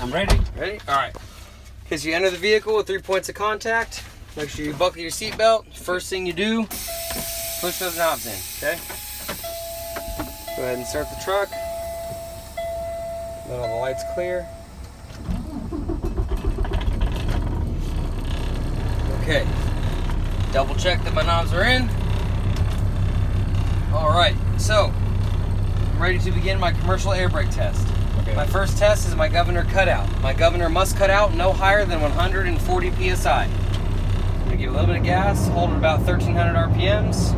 I'm ready. Ready? All right. Okay, so you enter the vehicle with 3 points of contact. Make sure you buckle your seatbelt. First thing you do, push those knobs in, okay? Go ahead and start the truck. Let all the lights clear. Okay. Double check that my knobs are in. All right, so I'm ready to begin my commercial air brake test. Okay. My first test is my governor cutout. My governor must cut out no higher than 140 psi. I'm gonna give a little bit of gas, hold it about 1300 RPMs.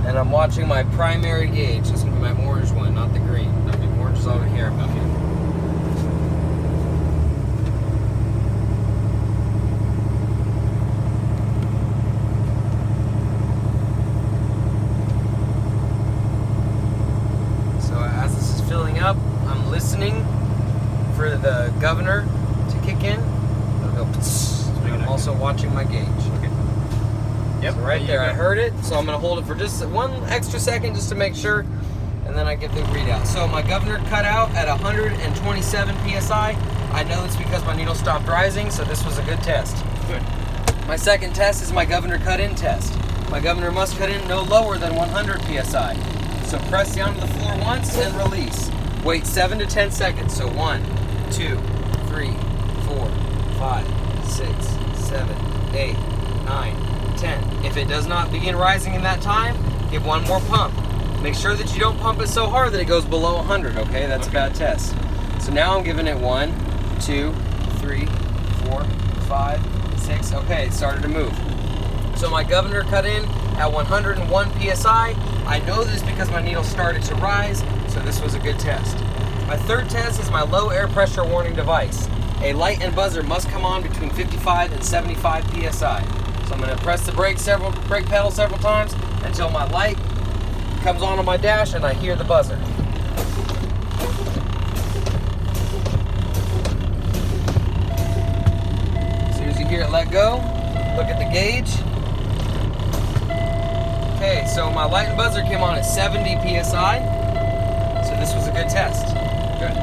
And I'm watching my primary gauge. This is gonna be my orange one, not the green. The orange is over here about here. Up, I'm listening for the governor to kick in. It'll go. I'm also watching my gauge. Okay. Yep. So right there, I heard it. So I'm gonna hold it for just 1 extra second just to make sure, and then I get the readout. So my governor cut out at 127 psi. I know it's because my needle stopped rising, so this was a good test. Good. My second test is my governor cut in test. My governor must cut in no lower than 100 psi. So press down to the floor once and release. Wait 7 to 10 seconds. So 1, 2, 3, 4, 5, 6, 7, 8, 9, 10. If it does not begin rising in that time, give one more pump. Make sure that you don't pump it so hard that it goes below 100, okay? That's a bad test. So now I'm giving it 1, 2, 3, 4, 5, 6. Okay, it started to move. So my governor cut in at 101 psi. I know this because my needle started to rise, so this was a good test. My third test is my low air pressure warning device. A light and buzzer must come on between 55 and 75 psi. So I'm going to press the brake pedal several times until my light comes on my dash and I hear the buzzer. As soon as you hear it let go, look at the gauge. Okay, so my light and buzzer came on at 70 psi, so this was a good test. Good.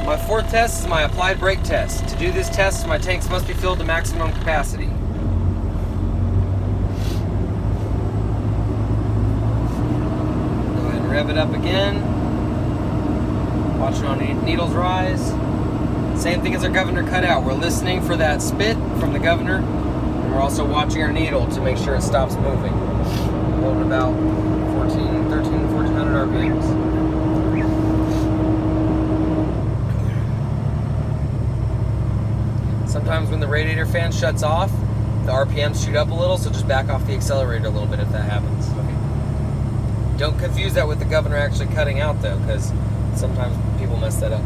My fourth test is my applied brake test. To do this test, my tanks must be filled to maximum capacity. Go ahead and rev it up again. Watching our needles rise. Same thing as our governor cutout. We're listening for that spit from the governor, and we're also watching our needle to make sure it stops moving. Holding about 1400 RPMs. Sometimes when the radiator fan shuts off, the RPMs shoot up a little, so just back off the accelerator a little bit if that happens. Okay. Don't confuse that with the governor actually cutting out though, because sometimes people mess that up.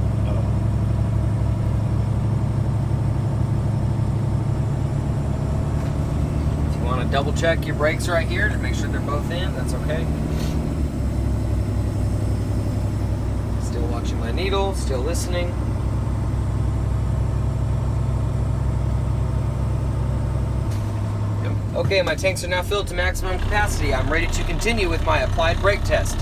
Double check your brakes right here to make sure they're both in. That's okay. Still watching my needle, still listening. Yep. Okay, my tanks are now filled to maximum capacity. I'm ready to continue with my applied brake test.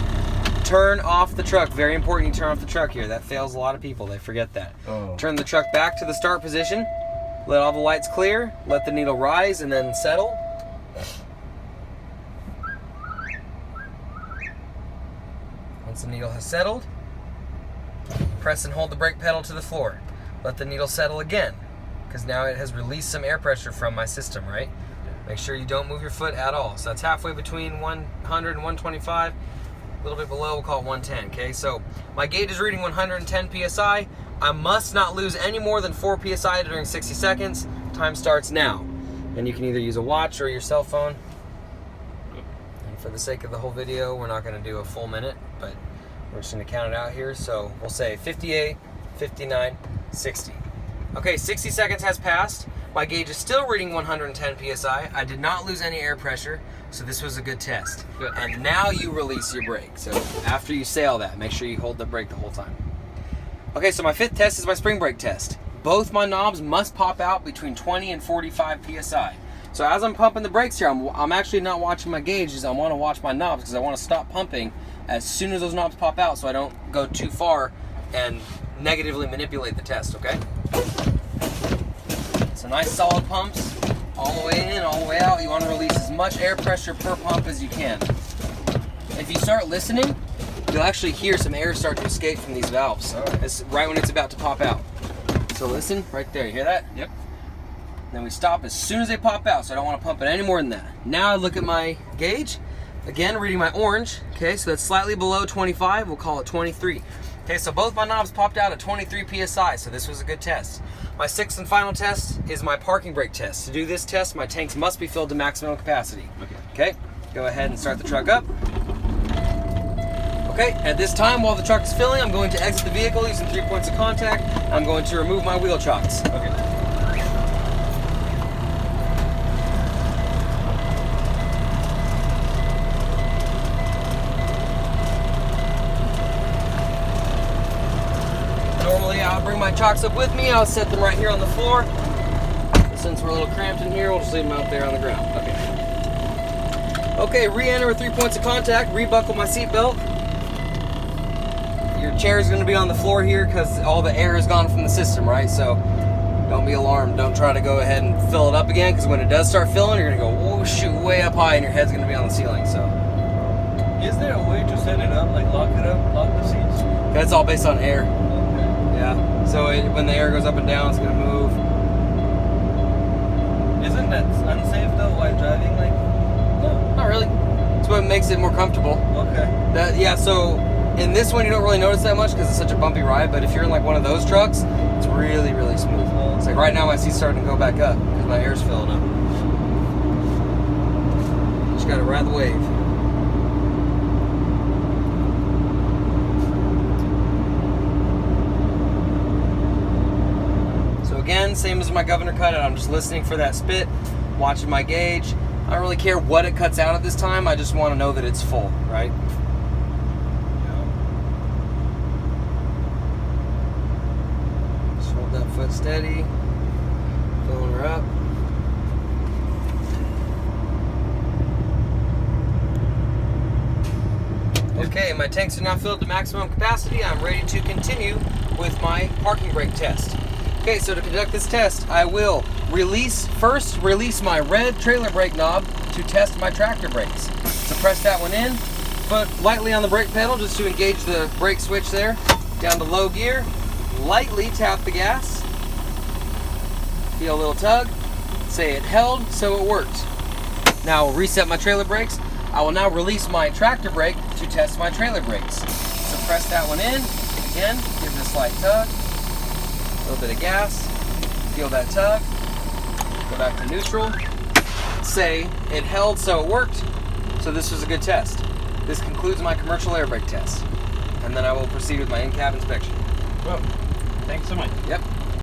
Turn off the truck. Very important you turn off the truck here. That fails a lot of people. They forget that. Oh. Turn the truck back to the start position. Let all the lights clear. Let the needle rise and then settle. Once the needle has settled, press and hold the brake pedal to the floor. Let the needle settle again, because now it has released some air pressure from my system, right? Make sure you don't move your foot at all. So that's halfway between 100 and 125. A little bit below, we'll call it 110, okay? So my gauge is reading 110 psi. I must not lose any more than 4 psi during 60 seconds. Time starts now. And you can either use a watch or your cell phone. And for the sake of the whole video, we're not going to do a full minute, but we're just going to count it out here. So we'll say 58, 59, 60. Okay, 60 seconds has passed. My gauge is still reading 110 psi. I did not lose any air pressure, so this was a good test. Good. And now you release your brake. So after you say all that, make sure you hold the brake the whole time. Okay, so my fifth test is my spring brake test. both my knobs must pop out between 20 and 45 psi. So as I'm pumping the brakes here, I'm actually not watching my gauges. I want to watch my knobs because I want to stop pumping as soon as those knobs pop out so I don't go too far and negatively manipulate the test, okay? So nice solid pumps all the way in, all the way out. You want to release as much air pressure per pump as you can. If you start listening, you'll actually hear some air start to escape from these valves. It's right when it's about to pop out. So listen, right there, you hear that? Yep. Then we stop as soon as they pop out, so I don't want to pump it any more than that. Now I look at my gauge, again reading my orange, okay, so that's slightly below 25, we'll call it 23. Okay, so both my knobs popped out at 23 psi, so this was a good test. My sixth and final test is my parking brake test. To do this test, my tanks must be filled to maximum capacity. Okay, go ahead and start the truck up. Okay, at this time, while the truck is filling, I'm going to exit the vehicle using 3 points of contact. I'm going to remove my wheel chocks. Okay. Normally, I'll bring my chocks up with me. I'll set them right here on the floor. Since we're a little cramped in here, we'll just leave them out there on the ground. Okay. Okay, re-enter with 3 points of contact. Rebuckle my seatbelt. Your chair is going to be on the floor here because all the air is gone from the system, right? So don't be alarmed. Don't try to go ahead and fill it up again because when it does start filling, you're going to go, whoa, shoot, way up high and your head's going to be on the ceiling. So Is there a way to set it up, like lock it up, lock the seats? that's all based on air. Okay. Yeah. So when the air goes up and down, it's going to move. Isn't that unsafe though while driving? Like, No, not really. That's what makes it more comfortable. okay. Yeah, so in this one you don't really notice that much because it's such a bumpy ride, but if you're in like one of those trucks, it's really, really smooth. It's like right now my seat's starting to go back up because my air's filling up. Just gotta ride the wave. So again, same as my governor cut, I'm just listening for that spit, watching my gauge. I don't really care what it cuts out at this time, I just want to know that it's full, right? Just hold that foot steady, filling her up. Okay, my tanks are now filled to maximum capacity. I'm ready to continue with my parking brake test. Okay, so to conduct this test, I will first release my red trailer brake knob to test my tractor brakes. So press that one in, foot lightly on the brake pedal just to engage the brake switch there. Down to low gear, lightly tap the gas. Feel a little tug, say it held, so it worked. Now I'll reset my trailer brakes. I will now release my tractor brake to test my trailer brakes. So press that one in, again, give it a slight tug. A little bit of gas, feel that tug, go back to neutral, say it held so it worked, so this was a good test. This concludes my commercial air brake test, and then I will proceed with my in-cab inspection. Well, thanks so much. Yep.